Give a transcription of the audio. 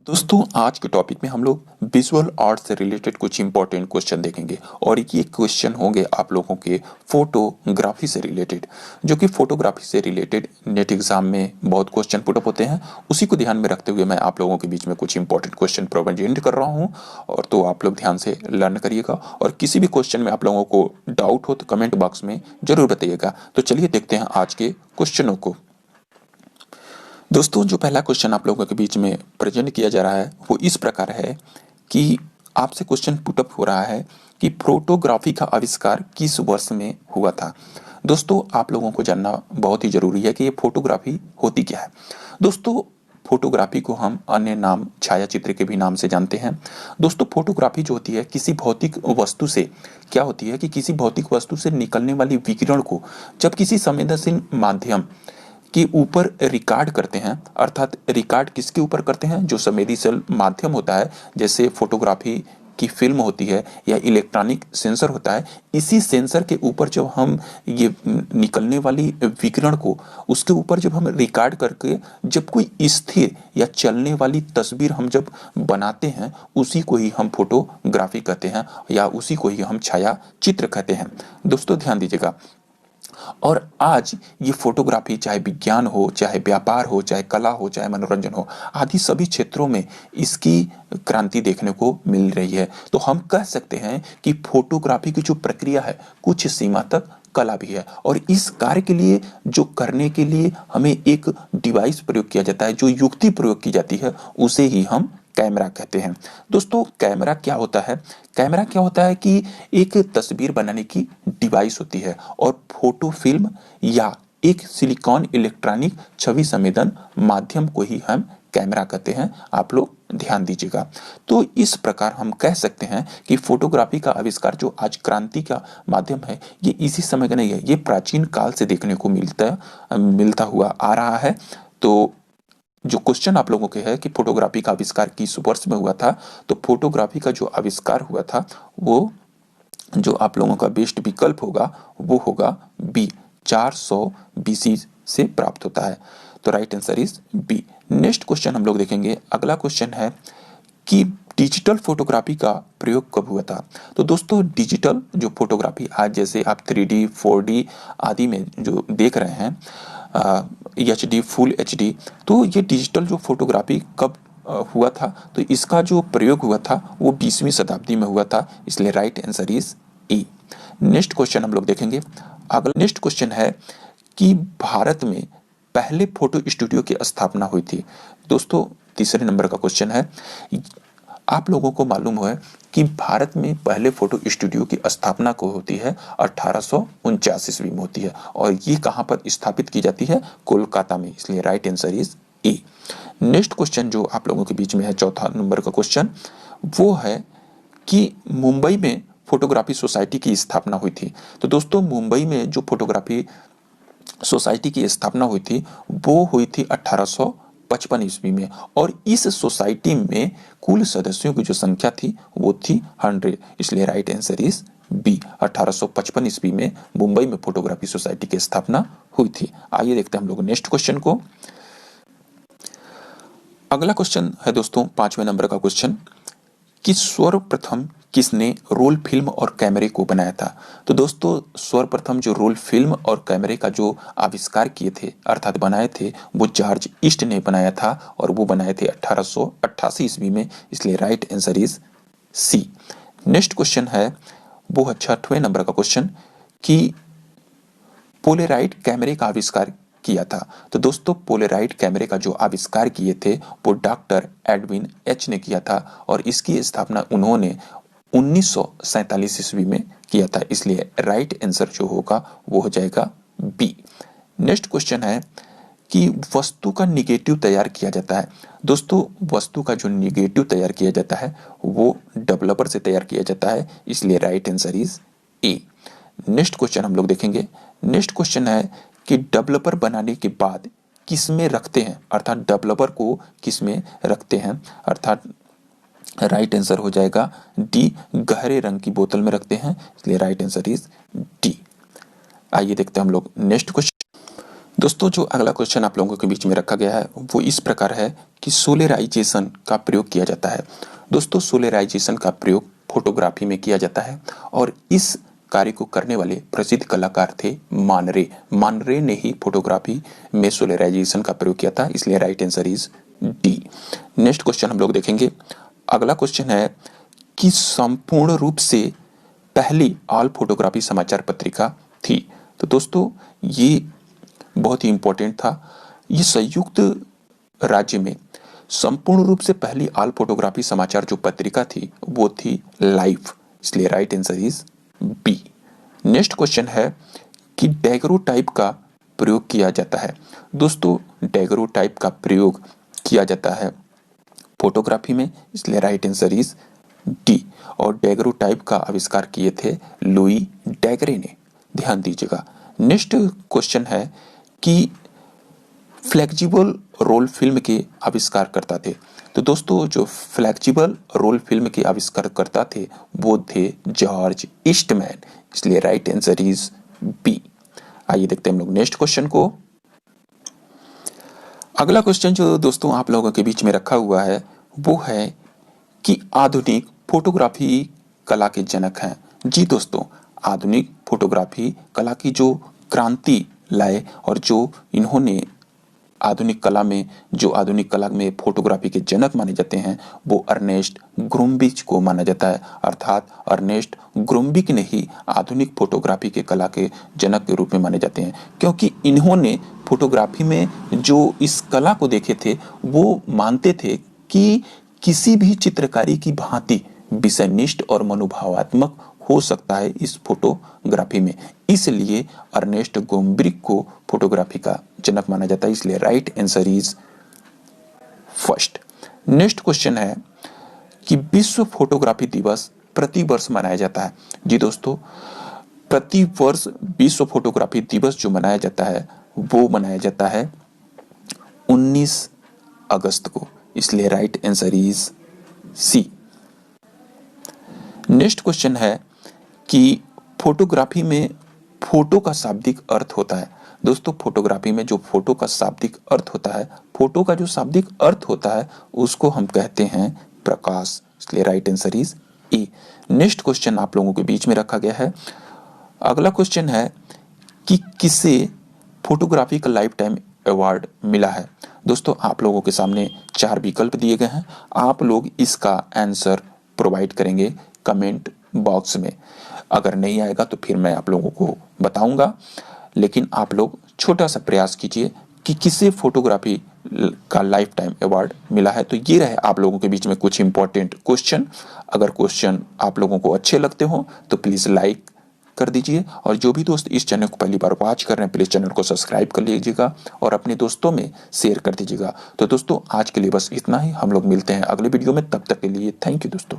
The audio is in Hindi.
दोस्तों आज के टॉपिक में हम लोग विजुअल आर्ट से रिलेटेड कुछ इंपॉर्टेंट क्वेश्चन देखेंगे और ये क्वेश्चन होंगे आप लोगों के फोटोग्राफी से रिलेटेड, जो कि फोटोग्राफी से रिलेटेड नेट एग्जाम में बहुत क्वेश्चन पुटअप होते हैं। उसी को ध्यान में रखते हुए मैं आप लोगों के बीच में कुछ इंपॉर्टेंट क्वेश्चन प्रेजेंट कर रहा हूँ, और तो आप लोग ध्यान से लर्न करिएगा और किसी भी क्वेश्चन में आप लोगों को डाउट हो तो कमेंट बॉक्स में जरूर बताइएगा। तो चलिए देखते हैं आज के क्वेश्चनों को। दोस्तों जो पहला क्वेश्चन आप लोगों के बीच में प्रेजेंट किया जा रहा है वो इस प्रकार है कि आपसे क्वेश्चन पुटअप हो रहा है कि फोटोग्राफी का आविष्कार किस वर्ष में हुआ था। दोस्तों आप लोगों को जानना बहुत ही जरूरी है कि ये फोटोग्राफी होती क्या है। दोस्तों फोटोग्राफी को हम अन्य नाम छायाचित्र के भी नाम से जानते हैं। दोस्तों फोटोग्राफी जो होती है किसी भौतिक वस्तु से क्या होती है कि किसी भौतिक वस्तु से निकलने वाली विकिरण को जब किसी संवेदनशील माध्यम के ऊपर रिकॉर्ड करते हैं, अर्थात रिकॉर्ड किसके ऊपर करते हैं, जो संवेदनशील माध्यम होता है, जैसे फोटोग्राफी की फिल्म होती है या इलेक्ट्रॉनिक सेंसर होता है। इसी सेंसर के ऊपर जब हम ये निकलने वाली विकिरण को उसके ऊपर जब हम रिकॉर्ड करके जब कोई स्थिर या चलने वाली तस्वीर हम जब बनाते हैं, उसी को ही हम फोटोग्राफी कहते हैं या उसी को ही हम छाया चित्र कहते हैं। दोस्तों ध्यान दीजिएगा, और आज ये फोटोग्राफी चाहे विज्ञान हो, चाहे व्यापार हो, चाहे कला हो, चाहे मनोरंजन हो, आदि सभी क्षेत्रों में इसकी क्रांति देखने को मिल रही है। तो हम कह सकते हैं कि फोटोग्राफी की जो प्रक्रिया है कुछ सीमा तक कला भी है, और इस कार्य के लिए जो करने के लिए हमें एक डिवाइस प्रयोग किया जाता है, जो युक्ति प्रयोग की जाती है, उसे ही हम कैमरा कहते हैं। दोस्तों कैमरा क्या होता है? कैमरा क्या होता है कि एक तस्वीर बनाने की डिवाइस होती है, और फोटो फिल्म या एक सिलिकॉन इलेक्ट्रॉनिक छवि संवेदन माध्यम को ही हम कैमरा कहते हैं। आप लोग ध्यान दीजिएगा। तो इस प्रकार हम कह सकते हैं कि फोटोग्राफी का आविष्कार जो आज क्रांति का माध्यम है, ये इसी समय का नहीं है, ये प्राचीन काल से देखने को मिलता हुआ आ रहा है। तो जो क्वेश्चन आप लोगों के है कि फोटोग्राफी का आविष्कार किस वर्ष में हुआ था, तो फोटोग्राफी का जो आविष्कार हुआ था वो जो आप लोगों का बेस्ट विकल्प होगा वो होगा बी, 400 बीसी से प्राप्त होता है। तो right answer is B. Next question हम लोग देखेंगे। अगला क्वेश्चन है कि डिजिटल फोटोग्राफी का प्रयोग कब हुआ था। तो दोस्तों डिजिटल जो फोटोग्राफी आज जैसे आप 3D 4D आदि में जो देख रहे हैं, HD फुल HD, तो ये डिजिटल जो फोटोग्राफी कब हुआ था, तो इसका जो प्रयोग हुआ था वो 20वीं शताब्दी में हुआ था, इसलिए right answer is a. Next question हम लोग देखेंगे। अगला नेक्स्ट क्वेश्चन है कि भारत में पहले फोटो स्टूडियो की स्थापना हुई थी। दोस्तों तीसरे नंबर का क्वेश्चन है, आप लोगों को मालूम है कि भारत में पहले फोटो स्टूडियो की स्थापना को होती है 1849 ईस्वी में होती है, और ये कहाँ पर स्थापित की जाती है? कोलकाता में, इसलिए right answer is a. Next question जो आप लोगों के बीच में है, चौथा नंबर का क्वेश्चन, वो है कि मुंबई में फोटोग्राफी सोसाइटी की स्थापना हुई थी। तो दोस्तों मुंबई में जो फोटोग्राफी सोसाइटी की स्थापना हुई थी वो हुई थी 1855 ईस्वी में, और इस सोसाइटी में कुल सदस्यों की जो संख्या थी वो थी 100, इसलिए राइट आंसर इज बी। 1855 ईस्वी में मुंबई में फोटोग्राफी सोसाइटी की स्थापना हुई थी। आइए देखते हैं हम लोग नेक्स्ट क्वेश्चन को। अगला क्वेश्चन है दोस्तों 5वें नंबर का क्वेश्चन कि सर्वप्रथम किसने रोल फिल्म और कैमरे को बनाया था। तो दोस्तों सर्वप्रथम जो रोल फिल्म और कैमरे का जो आविष्कार किए थे अर्थात बनाए थे वो जॉर्ज ईस्ट ने बनाया था, और वो बनाए थे 1888 ईस्वी में, इसलिए right answer is C. Next question है वो 6वें नंबर का क्वेश्चन कि पोलराइड कैमरे का आविष्कार किया था। तो दोस्तों पोलराइड कैमरे का जो आविष्कार किए थे वो डॉक्टर एडविन एच ने किया था, और इसकी स्थापना उन्होंने 1947 ईस्वी में किया था, इसलिए राइट आंसर जो होगा वो हो जाएगा बी। नेक्स्ट क्वेश्चन है कि वस्तु का निगेटिव तैयार किया जाता है। दोस्तों वस्तु का जो निगेटिव तैयार किया जाता है वो डेवलपर से तैयार किया जाता है, इसलिए right answer is a. Next question हम लोग देखेंगे। नेक्स्ट क्वेश्चन है कि डेवलपर बनाने के बाद किस में रखते हैं, अर्थात डेवलपर को किस में रखते हैं, अर्थात राइट आंसर हो जाएगा डी, गहरे रंग की बोतल में रखते हैं, इसलिए राइट आंसर इज डी। आइए देखते हैं हम लोग नेक्स्ट क्वेश्चन। दोस्तों जो अगला क्वेश्चन आप लोगों के बीच में रखा गया है वो इस प्रकार है कि सोलराइजेशन का प्रयोग किया जाता है। दोस्तों सोलराइजेशन का प्रयोग फोटोग्राफी में किया जाता है और इस कार्य को करने वाले प्रसिद्ध कलाकार थे मान रे। मान रे ने ही फोटोग्राफी में सोलराइजेशन का प्रयोग किया था, इसलिए right answer is D. Next question हम लोग देखेंगे। अगला क्वेश्चन है कि संपूर्ण रूप से पहली ऑल फोटोग्राफी समाचार पत्रिका थी। तो दोस्तों ये बहुत ही इंपॉर्टेंट था। ये संयुक्त राज्य में संपूर्ण रूप से पहली ऑल फोटोग्राफी समाचार जो पत्रिका थी वो थी लाइफ, इसलिए right answer is B. Next question है कि डैगरोटाइप का प्रयोग किया जाता है। दोस्तों डैगरोटाइप का प्रयोग किया जाता है फोटोग्राफी में, इसलिए राइट आंसर इज डी। और डैगरोटाइप का आविष्कार किए थे लुई डैगरे ने, ध्यान दीजिएगा। नेक्स्ट क्वेश्चन है कि फ्लेक्सिबल रोल फिल्म के आविष्कारकर्ता थे। तो दोस्तों जो फ्लेक्सिबल रोल फिल्म के आविष्कारकर्ता थे वो थे जॉर्ज ईस्टमैन, इसलिए राइट आंसर इज बी। आइए देखते हैं हम लोग नेक्स्ट क्वेश्चन को। अगला क्वेश्चन जो दोस्तों आप लोगों के बीच में रखा हुआ है वो है कि आधुनिक फोटोग्राफी कला के जनक हैं। जी दोस्तों, आधुनिक फोटोग्राफी कला की जो क्रांति लाए और जो इन्होंने आधुनिक कला में फोटोग्राफी के जनक माने जाते हैं वो अर्नेस्ट ग्रुम्बिच को माना जाता है। अर्थात अर्नेस्ट ग्रुम्बिक ने ही आधुनिक फोटोग्राफी के कला के जनक के रूप में माने जाते हैं, क्योंकि इन्होंने फोटोग्राफी में जो इस कला को देखे थे वो मानते थे कि किसी भी चित्रकारी की भांति विषयनिष्ठ और मनोभावात्मक हो सकता है इस फोटोग्राफी में, इसलिए अर्नेस्ट ग्रुम्बिक को फोटोग्राफी का जनक माना जाता है, इसलिए right answer is first. Next question है कि विश्व फोटोग्राफी दिवस प्रति वर्ष मनाया जाता है। जी दोस्तों, प्रति वर्ष विश्व फोटोग्राफी दिवस जो मनाया जाता है वो मनाया जाता है 19 अगस्त को, इसलिए right answer is C. Next question है कि फोटोग्राफी में फोटो का शाब्दिक अर्थ होता है। दोस्तों फोटोग्राफी में जो फोटो का शाब्दिक अर्थ होता है, फोटो का जो शाब्दिक अर्थ होता है उसको हम कहते हैं प्रकाश, इसलिए right answer is a. Next question आप लोगों के बीच में रखा गया है। अगला क्वेश्चन है कि किसे फोटोग्राफी का लाइफ टाइम अवार्ड मिला है। दोस्तों आप लोगों के सामने 4 विकल्प दिए गए हैं, आप लोग इसका आंसर प्रोवाइड करेंगे कमेंट बॉक्स में। अगर नहीं आएगा तो फिर मैं आप लोगों को बताऊंगा, लेकिन आप लोग छोटा सा प्रयास कीजिए कि किसे फोटोग्राफी का लाइफ टाइम अवार्ड मिला है। तो ये रहे आप लोगों के बीच में कुछ इंपॉर्टेंट क्वेश्चन। अगर क्वेश्चन आप लोगों को अच्छे लगते हो तो प्लीज़ लाइक कर दीजिए, और जो भी दोस्त इस चैनल को पहली बार वॉच कर रहे हैं प्लीज़ चैनल को सब्सक्राइब कर लीजिएगा और अपने दोस्तों में शेयर कर दीजिएगा। तो दोस्तों आज के लिए बस इतना ही, हम लोग मिलते हैं अगले वीडियो में, तब तक के लिए थैंक यू दोस्तों।